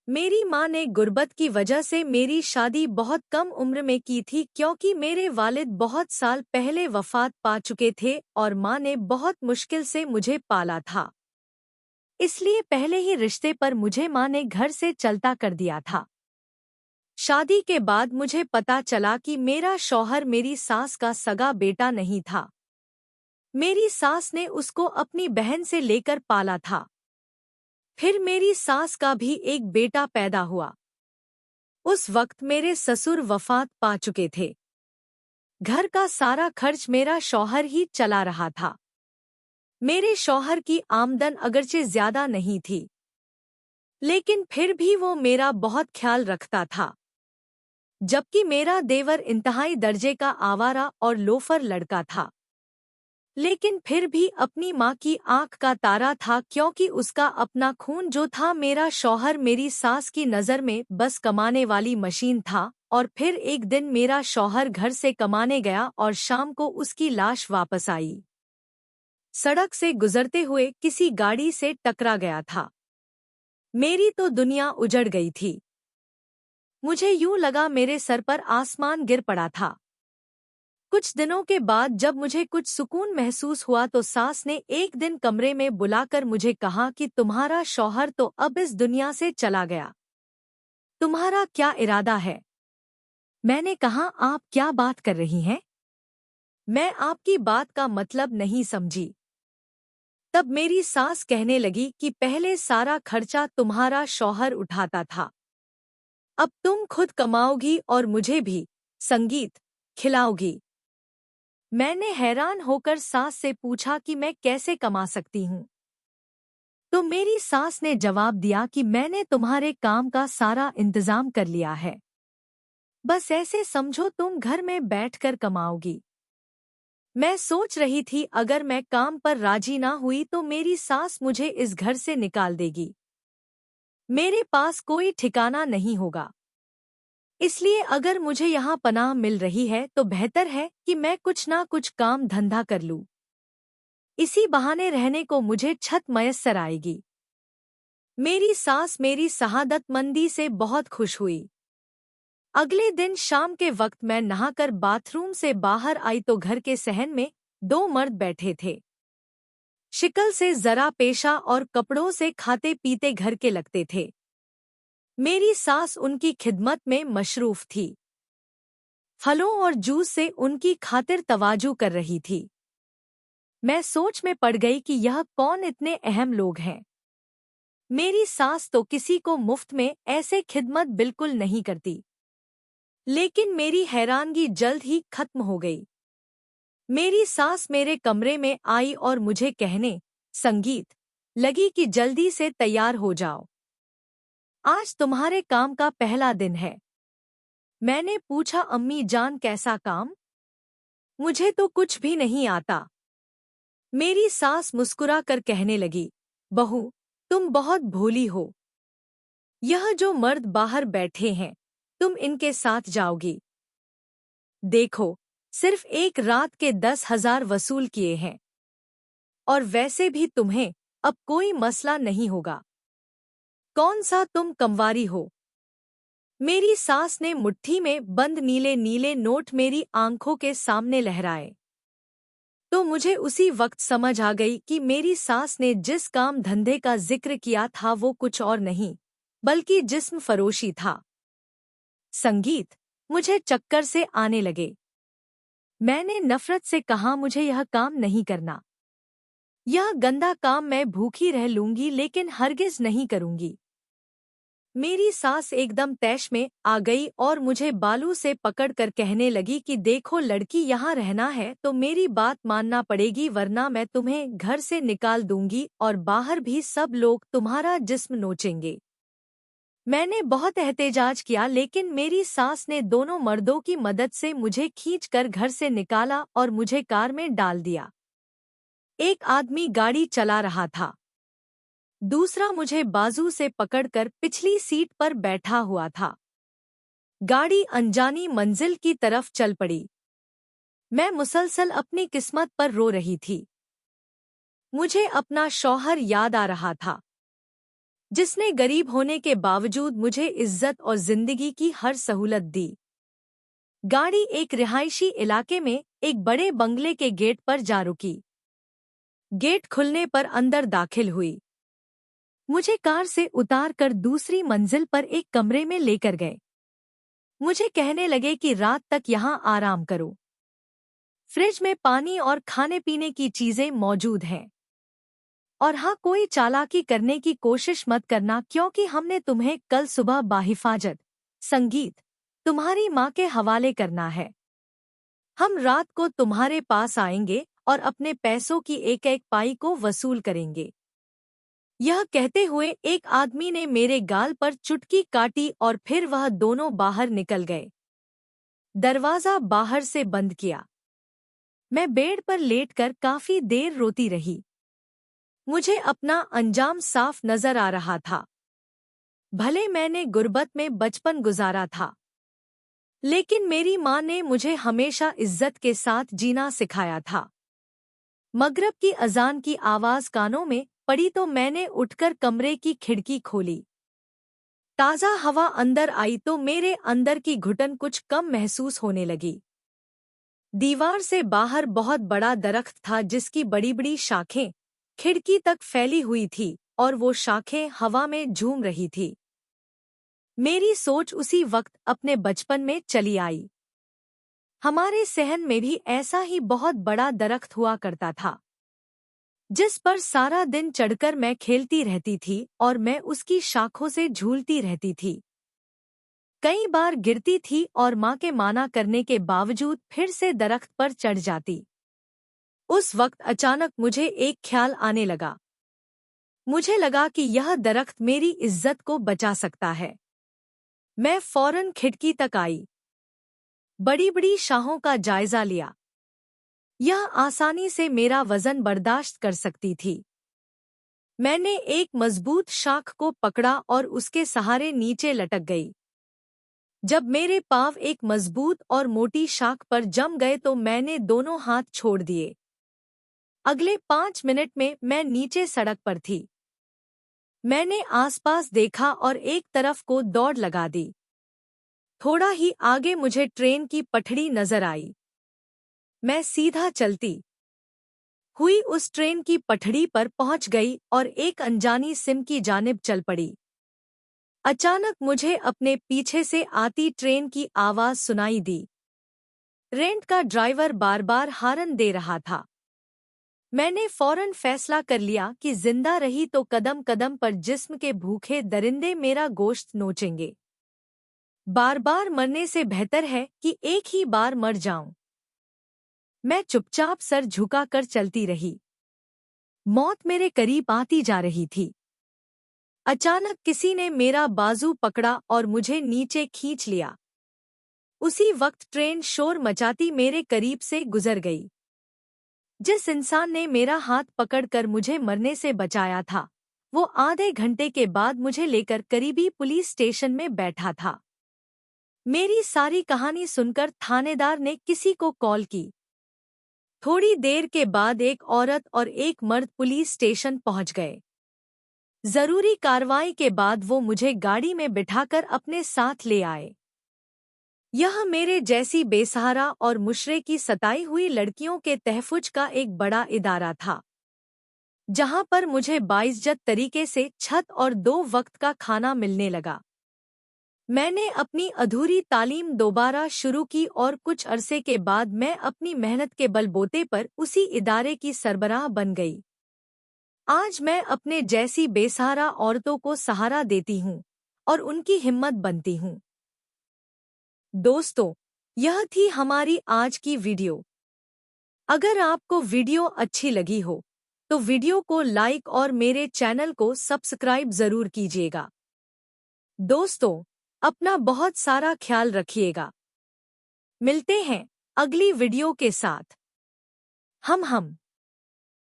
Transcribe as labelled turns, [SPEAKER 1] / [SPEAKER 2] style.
[SPEAKER 1] मेरी माँ ने गुर्बत की वजह से मेरी शादी बहुत कम उम्र में की थी क्योंकि मेरे वालिद बहुत साल पहले वफात पा चुके थे और माँ ने बहुत मुश्किल से मुझे पाला था। इसलिए पहले ही रिश्ते पर मुझे माँ ने घर से चलता कर दिया था। शादी के बाद मुझे पता चला कि मेरा शौहर मेरी सास का सगा बेटा नहीं था। मेरी सास ने उसको अपनी बहन से लेकर पाला था। फिर मेरी सास का भी एक बेटा पैदा हुआ। उस वक्त मेरे ससुर वफात पा चुके थे। घर का सारा खर्च मेरा शौहर ही चला रहा था। मेरे शौहर की आमदन अगरचे ज्यादा नहीं थी, लेकिन फिर भी वो मेरा बहुत ख्याल रखता था। जबकि मेरा देवर इंतहाई दर्जे का आवारा और लोफर लड़का था, लेकिन फिर भी अपनी माँ की आंख का तारा था क्योंकि उसका अपना खून जो था। मेरा शौहर मेरी सास की नज़र में बस कमाने वाली मशीन था। और फिर एक दिन मेरा शौहर घर से कमाने गया और शाम को उसकी लाश वापस आई। सड़क से गुजरते हुए किसी गाड़ी से टकरा गया था। मेरी तो दुनिया उजड़ गई थी। मुझे यूं लगा मेरे सर पर आसमान गिर पड़ा था। कुछ दिनों के बाद जब मुझे कुछ सुकून महसूस हुआ तो सास ने एक दिन कमरे में बुलाकर मुझे कहा कि तुम्हारा शौहर तो अब इस दुनिया से चला गया। तुम्हारा क्या इरादा है? मैंने कहा, आप क्या बात कर रही हैं? मैं आपकी बात का मतलब नहीं समझी। तब मेरी सास कहने लगी कि पहले सारा खर्चा तुम्हारा शौहर उठाता था, अब तुम खुद कमाओगी और मुझे भी संगीत खिलाओगी। मैंने हैरान होकर सास से पूछा कि मैं कैसे कमा सकती हूँ। तो मेरी सास ने जवाब दिया कि मैंने तुम्हारे काम का सारा इंतजाम कर लिया है, बस ऐसे समझो तुम घर में बैठकर कमाओगी। मैं सोच रही थी अगर मैं काम पर राजी ना हुई तो मेरी सास मुझे इस घर से निकाल देगी। मेरे पास कोई ठिकाना नहीं होगा, इसलिए अगर मुझे यहाँ पनाह मिल रही है तो बेहतर है कि मैं कुछ ना कुछ काम धंधा कर लूँ। इसी बहाने रहने को मुझे छत मयस्सर आएगी। मेरी सास मेरी शहादतमंदी से बहुत खुश हुई। अगले दिन शाम के वक्त मैं नहाकर बाथरूम से बाहर आई तो घर के सहन में दो मर्द बैठे थे। शिकल से जरा पेशा और कपड़ों से खाते पीते घर के लगते थे। मेरी सास उनकी खिदमत में मशरूफ थी। फलों और जूस से उनकी खातिर तवाजू कर रही थी। मैं सोच में पड़ गई कि यह कौन इतने अहम लोग हैं। मेरी सास तो किसी को मुफ्त में ऐसे खिदमत बिल्कुल नहीं करती। लेकिन मेरी हैरानगी जल्द ही खत्म हो गई। मेरी सास मेरे कमरे में आई और मुझे कहने संगीत लगी कि जल्दी से तैयार हो जाओ, आज तुम्हारे काम का पहला दिन है। मैंने पूछा, अम्मी जान कैसा काम? मुझे तो कुछ भी नहीं आता। मेरी सास मुस्कुरा कर कहने लगी, बहू तुम बहुत भोली हो। यह जो मर्द बाहर बैठे हैं, तुम इनके साथ जाओगी। देखो, सिर्फ एक रात के 10,000 वसूल किए हैं, और वैसे भी तुम्हें अब कोई मसला नहीं होगा। कौन सा तुम कंवारी हो? मेरी सास ने मुट्ठी में बंद नीले नीले नोट मेरी आंखों के सामने लहराए तो मुझे उसी वक्त समझ आ गई कि मेरी सास ने जिस काम धंधे का जिक्र किया था वो कुछ और नहीं बल्कि जिस्म फरोशी था। संगीत मुझे चक्कर से आने लगे। मैंने नफरत से कहा, मुझे यह काम नहीं करना। यह गंदा काम मैं भूखी रह लूंगी लेकिन हरगिज नहीं करूंगी। मेरी सास एकदम तैश में आ गई और मुझे बालू से पकड़कर कहने लगी कि देखो लड़की, यहाँ रहना है तो मेरी बात मानना पड़ेगी वरना मैं तुम्हें घर से निकाल दूंगी और बाहर भी सब लोग तुम्हारा जिस्म नोचेंगे। मैंने बहुत एहतेजाज किया लेकिन मेरी सास ने दोनों मर्दों की मदद से मुझे खींचकर घर से निकाला और मुझे कार में डाल दिया। एक आदमी गाड़ी चला रहा था, दूसरा मुझे बाजू से पकड़कर पिछली सीट पर बैठा हुआ था। गाड़ी अनजानी मंजिल की तरफ चल पड़ी। मैं मुसलसल अपनी किस्मत पर रो रही थी। मुझे अपना शौहर याद आ रहा था। जिसने गरीब होने के बावजूद मुझे इज्जत और जिंदगी की हर सहूलत दी। गाड़ी एक रिहायशी इलाके में एक बड़े बंगले के गेट पर जा रुकी। गेट खुलने पर अंदर दाखिल हुई। मुझे कार से उतार कर दूसरी मंजिल पर एक कमरे में लेकर गए। मुझे कहने लगे कि रात तक यहाँ आराम करो। फ्रिज में पानी और खाने पीने की चीजें मौजूद हैं। और हाँ, कोई चालाकी करने की कोशिश मत करना, क्योंकि हमने तुम्हें कल सुबह बाहिफाजत संगीत तुम्हारी माँ के हवाले करना है। हम रात को तुम्हारे पास आएंगे और अपने पैसों की एक एक पाई को वसूल करेंगे। यह कहते हुए एक आदमी ने मेरे गाल पर चुटकी काटी और फिर वह दोनों बाहर निकल गए। दरवाजा बाहर से बंद किया। मैं बेड पर लेटकर काफी देर रोती रही। मुझे अपना अंजाम साफ नजर आ रहा था। भले मैंने गुर्बत में बचपन गुजारा था, लेकिन मेरी माँ ने मुझे हमेशा इज्जत के साथ जीना सिखाया था। मगरिब की अजान की आवाज कानों में पड़ी तो मैंने उठकर कमरे की खिड़की खोली। ताज़ा हवा अंदर आई तो मेरे अंदर की घुटन कुछ कम महसूस होने लगी। दीवार से बाहर बहुत बड़ा दरख्त था जिसकी बड़ी बड़ी शाखें खिड़की तक फैली हुई थी और वो शाखें हवा में झूम रही थी। मेरी सोच उसी वक्त अपने बचपन में चली आई। हमारे सहन में भी ऐसा ही बहुत बड़ा दरख्त हुआ करता था, जिस पर सारा दिन चढ़कर मैं खेलती रहती थी और मैं उसकी शाखों से झूलती रहती थी। कई बार गिरती थी और माँ के माना करने के बावजूद फिर से दरख्त पर चढ़ जाती। उस वक्त अचानक मुझे एक ख्याल आने लगा। मुझे लगा कि यह दरख्त मेरी इज्जत को बचा सकता है। मैं फौरन खिड़की तक आई। बड़ी बड़ी शाहों का जायजा लिया। यह आसानी से मेरा वजन बर्दाश्त कर सकती थी। मैंने एक मजबूत शाख को पकड़ा और उसके सहारे नीचे लटक गई। जब मेरे पांव एक मजबूत और मोटी शाख पर जम गए तो मैंने दोनों हाथ छोड़ दिए। अगले 5 मिनट में मैं नीचे सड़क पर थी। मैंने आसपास देखा और एक तरफ को दौड़ लगा दी। थोड़ा ही आगे मुझे ट्रेन की पटड़ी नजर आई। मैं सीधा चलती हुई उस ट्रेन की पटड़ी पर पहुंच गई और एक अनजानी सिम की जानिब चल पड़ी। अचानक मुझे अपने पीछे से आती ट्रेन की आवाज सुनाई दी। रेंट का ड्राइवर बार बार हॉर्न दे रहा था। मैंने फौरन फैसला कर लिया कि जिंदा रही तो कदम कदम पर जिस्म के भूखे दरिंदे मेरा गोश्त नोचेंगे। बार बार मरने से बेहतर है कि एक ही बार मर जाऊं। मैं चुपचाप सर झुकाकर चलती रही। मौत मेरे करीब आती जा रही थी। अचानक किसी ने मेरा बाजू पकड़ा और मुझे नीचे खींच लिया। उसी वक्त ट्रेन शोर मचाती मेरे करीब से गुजर गई। जिस इंसान ने मेरा हाथ पकड़कर मुझे मरने से बचाया था, वो आधे घंटे के बाद मुझे लेकर करीबी पुलिस स्टेशन में बैठा था। मेरी सारी कहानी सुनकर थानेदार ने किसी को कॉल की। थोड़ी देर के बाद एक औरत और एक मर्द पुलिस स्टेशन पहुंच गए। जरूरी कार्रवाई के बाद वो मुझे गाड़ी में बिठाकर अपने साथ ले आए। यह मेरे जैसी बेसहारा और मुशरे की सताई हुई लड़कियों के तहफ़्फ़ुज़ का एक बड़ा इदारा था, जहां पर मुझे बाइज्जत तरीके से छत और 2 वक्त का खाना मिलने लगा। मैंने अपनी अधूरी तालीम दोबारा शुरू की और कुछ अरसे के बाद मैं अपनी मेहनत के बलबूते पर उसी इदारे की सरबराह बन गई। आज मैं अपने जैसी बेसहारा औरतों को सहारा देती हूँ और उनकी हिम्मत बनती हूँ। दोस्तों, यह थी हमारी आज की वीडियो। अगर आपको वीडियो अच्छी लगी हो तो वीडियो को लाइक और मेरे चैनल को सब्सक्राइब जरूर कीजिएगा। दोस्तों, अपना बहुत सारा ख्याल रखिएगा। मिलते हैं अगली वीडियो के साथ। हम